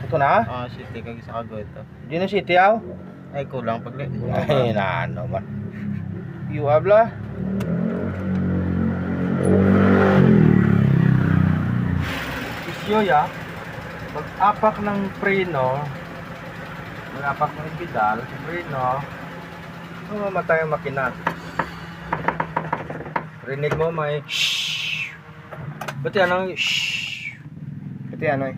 Ito na? City kag isa kago ito. Di na city aw? Ay kulang pagli. Ay na ano man. You habla? Isyo ya. Pag-apak ng preno, pag-apak ng pedal, sa preno, mamatay ang makina. Rinig mo may shhh. Pati anong shhh. Pati ano eh.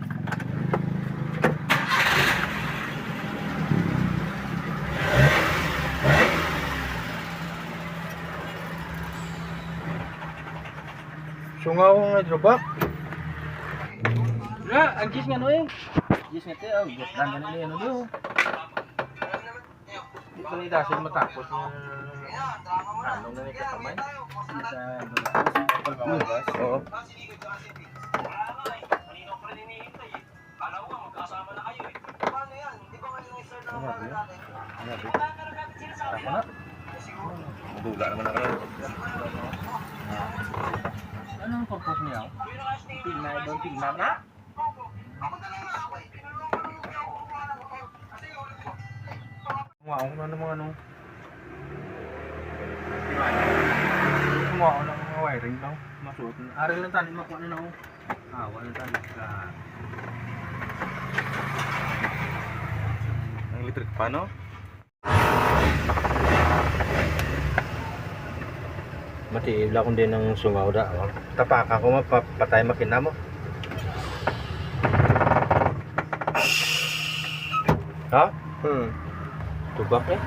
Sungaw nga drobak. Na, ang gis nga no eh. Gis nga te, gis lang ganun ano do. Hindi ko ni dasin matapos ng ano na ni katamay. Sa oo. Ako na. Dula naman ako. Anong purpose niya? Tingnan na. Wow, ano mga ano? Wow, ng mga wiring daw. Masuot na. Ari lang tali makuha na no. Wala tali ka. Ang electric pa no? Mati ibla ko din ng sungaw da. Tapaka ko mapatay makina mo. Ha? Tubak eh.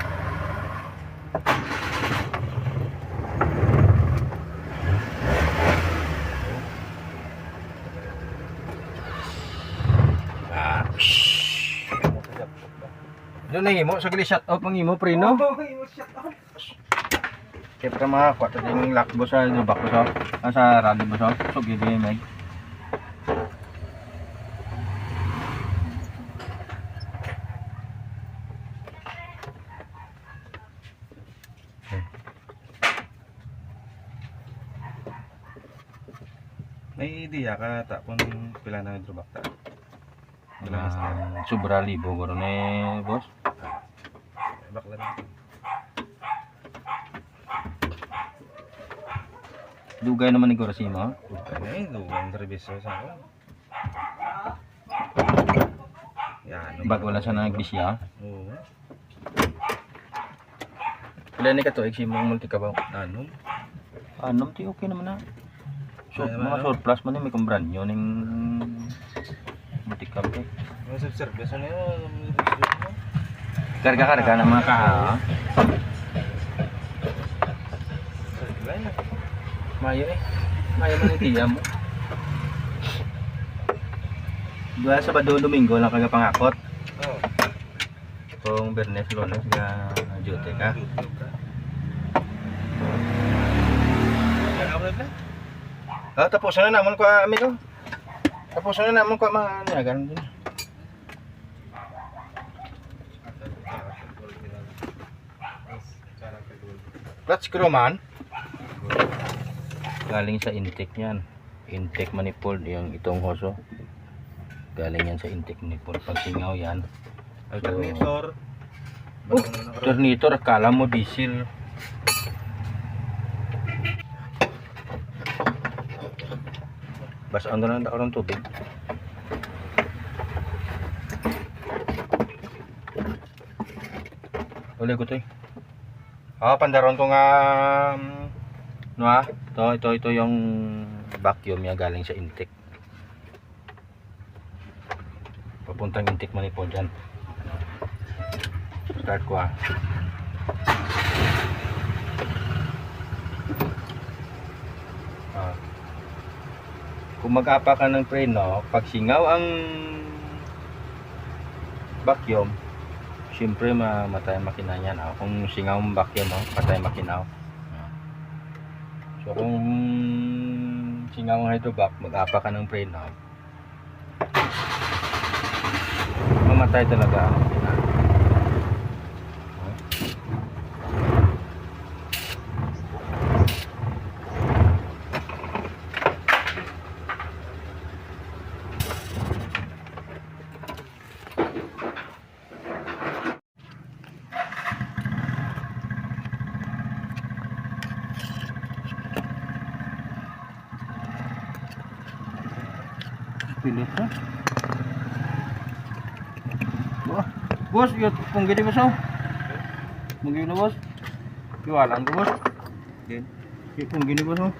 Doon na himo, sagli shut off ang himo preno. Siyempre mga kwata yung lakbo sa lubak ko sa rally mo sa gili meg. May idea ka ta kung pila na drobak ta. Sobra libo guro ni boss. Bakla na. Dugay naman ni guro si mo. Ay, dugang reviso sa ako. Yan. Bag wala siya nagbisya. Oo. Pila ni ka to si mong multi ka ba? Ano? Anom ti okay naman na. So, Ay, mga ano? surplus man ni may kumbran nyo ning multi ka ba? Yung service ano yun? Karga-karga ng mga kaha. Mayo eh. Mayo man yung tiya mo. Dua Sabado Domingo lang kaga pangakot. Oo. Kung Bernes Lunes nga duty ka. Tapusan na naman ko amigo. Tapusan na naman ko mga ganun din. Clutch screw man. Galing sa intake yan. Intake manifold yung itong hoso. Galing yan sa intake manifold. Pag singaw yan. Alternator. Alternator, akala mo diesel. Basaan na lang ako ng tubig. Uli ko ito eh. Pandaron ko nga ito yung vacuum niya galing sa intake. Papuntang intake manifold dyan. Start ko kung mag-apa ka ng preno, pag singaw ang vacuum, siyempre mamatay makina niyan. Kung singaw ang vacuum, patay makina. So kung singaw ang hydrovac, mag-apa ka ng preno, mamatay talaga ang makina. bilis ha. Wah, bos, yun, kung gini bos oh. Kung gini bos. Jualan ko bos. Din. Kung gini bos oh.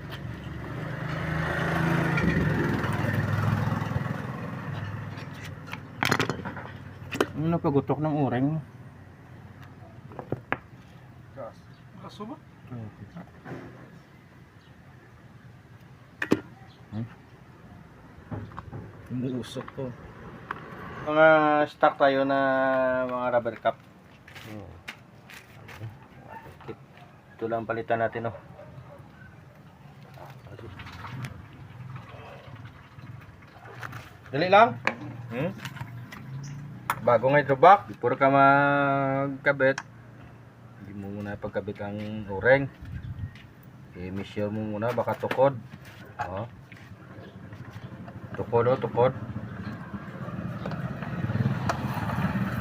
Ano napagutok ng uring? Kaso ba? Umuusok to. Mga stock tayo na mga rubber cap. Ito lang palitan natin oh. Dali lang. Bago nga hydrovac, before ka magkabit, hindi mo muna pagkabit ang o-ring. I-measure mo muna baka tukod. Oh. Tukod o tukod.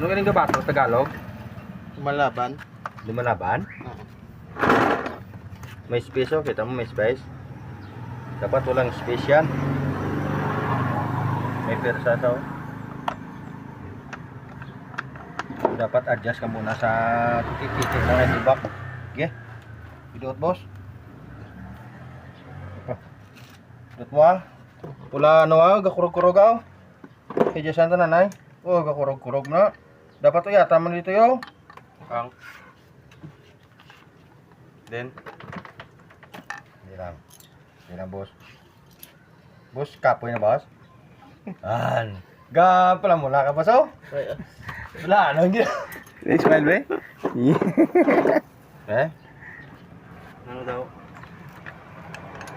Ano galing ka ba? Tagalog? Malaban. Lumalaban? Oo. May space oh, kita mo may space. Dapat walang space yan. May persa to. Dapat adjust ka muna sa titik ng hydrovac. Okay? Bidot boss. Bidot mo ah. Pula ano ah, gakurog-kurog ah. Kaya saan ta nanay? Oh, gakurog-kurog na. Dapat to yata man dito yo. Ang. Then. Hindi lang. Hindi lang boss. Boss, kapoy na boss. An. Pala mula ka boss oh. Wala, ano yun? Smile ba? Eh? Ano daw?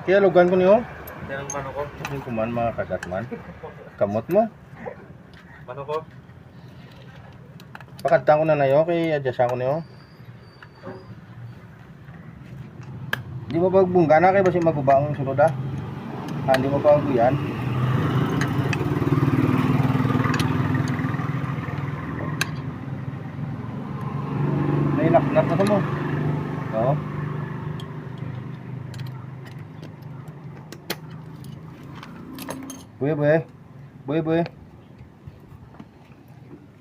Kaya lugan ko niyo. Yan ang mano ko. Hindi ko man mga kagat man. Kamot mo. Mano ko? Pakadtan ko na na yun. Kaya adjustan ko niyo. Hindi mo pagbungga na kayo basi maguba ang sunod ah. Hindi mo pa yan. Nainaknak na sa mo. Oo. Buye.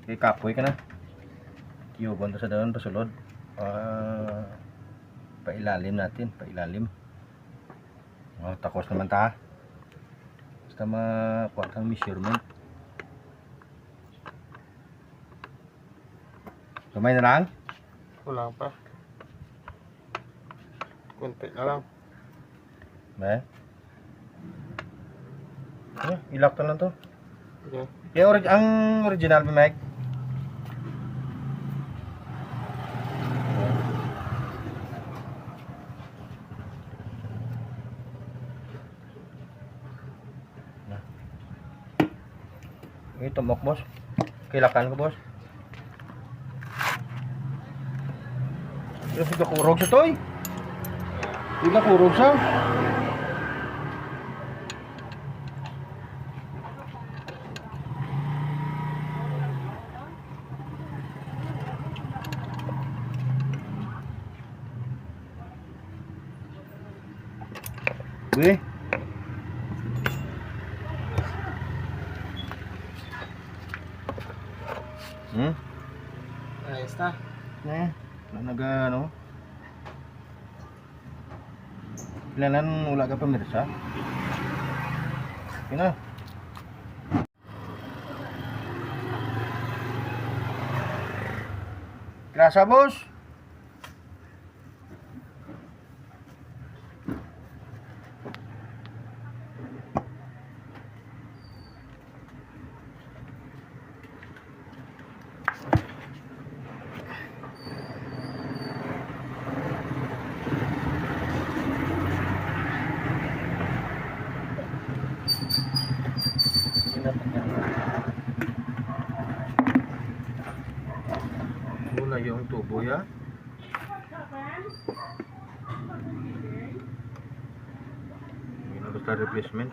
Okay, kapoy ka na. Tiyuban to sa doon, pasulod. Pailalim natin, pailalim. Takos naman ta. Basta makuha kang measurement. Kamay na lang? Wala pa. Kunti na lang. Ilak to lang to. Okay. Ang original ba, Mike? Ito mok boss. Kilakan ko boss. Yung sudah kurog sa toy. Hindi kurog sa. Weh. Ayos na. Ano? Kailangan wala ka pamirsa. Okay na. Krasa boss. Mula yung tubo ya. Ini basta replacement.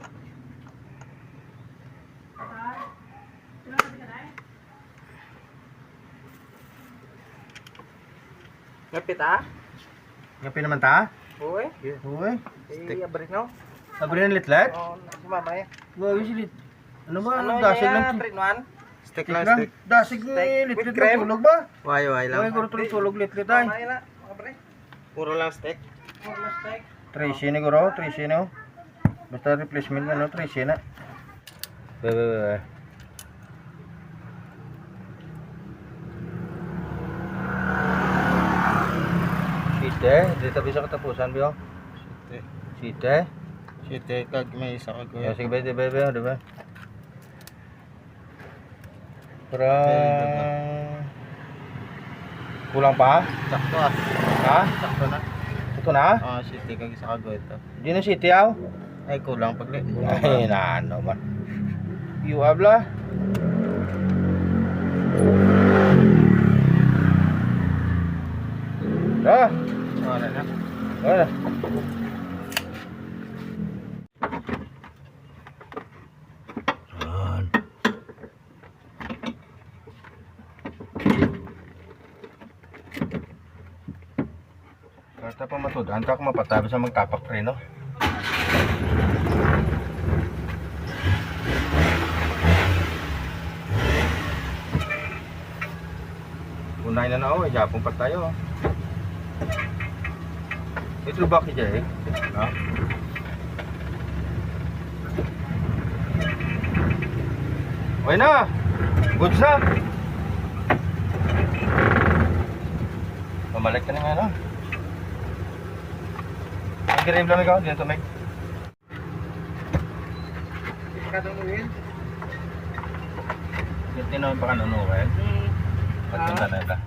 Ngapit ah? Ngapi naman ta? Uy. Uy. Abrik no? Abri na litlet? Oo, sumama eh. Wow, silit. Ano ba? Ano Dasig yan? lang. 3-in-1? Steak lang, Lang. steak. Dasig Steak ni with litlit cream? na tulog ba? Way lang. Ay, guro tulog litlit ay. Puro lang steak. Tracy ni guro, Tracy no. Basta replacement na no, Tracy na. Be. Site, dito bisa katapusan biyo. Steak. Site. Steak kag may isa kag Ya sige be, di ba? Para kulang pa? Sakto ah. Ha? Sakto na. Ito na? Ah, steak kag isa kag ito. Di na City aw? Ay kulang pag Ay, na ano man. You habla? Ah, Wala na. wala. Yan. Kata pa matudan, ta ko mapatabi sa magtapak rin, no? Unay na na, oh, Japon pa tayo, oh. Ito ba ki Jay? Ha? Okay na! Goods na! Pamalik ka na nga, no? Ang grave lang ikaw, dito Meg. Kadungin. Ito na pa ka nanuwel. Pagpunta na ito.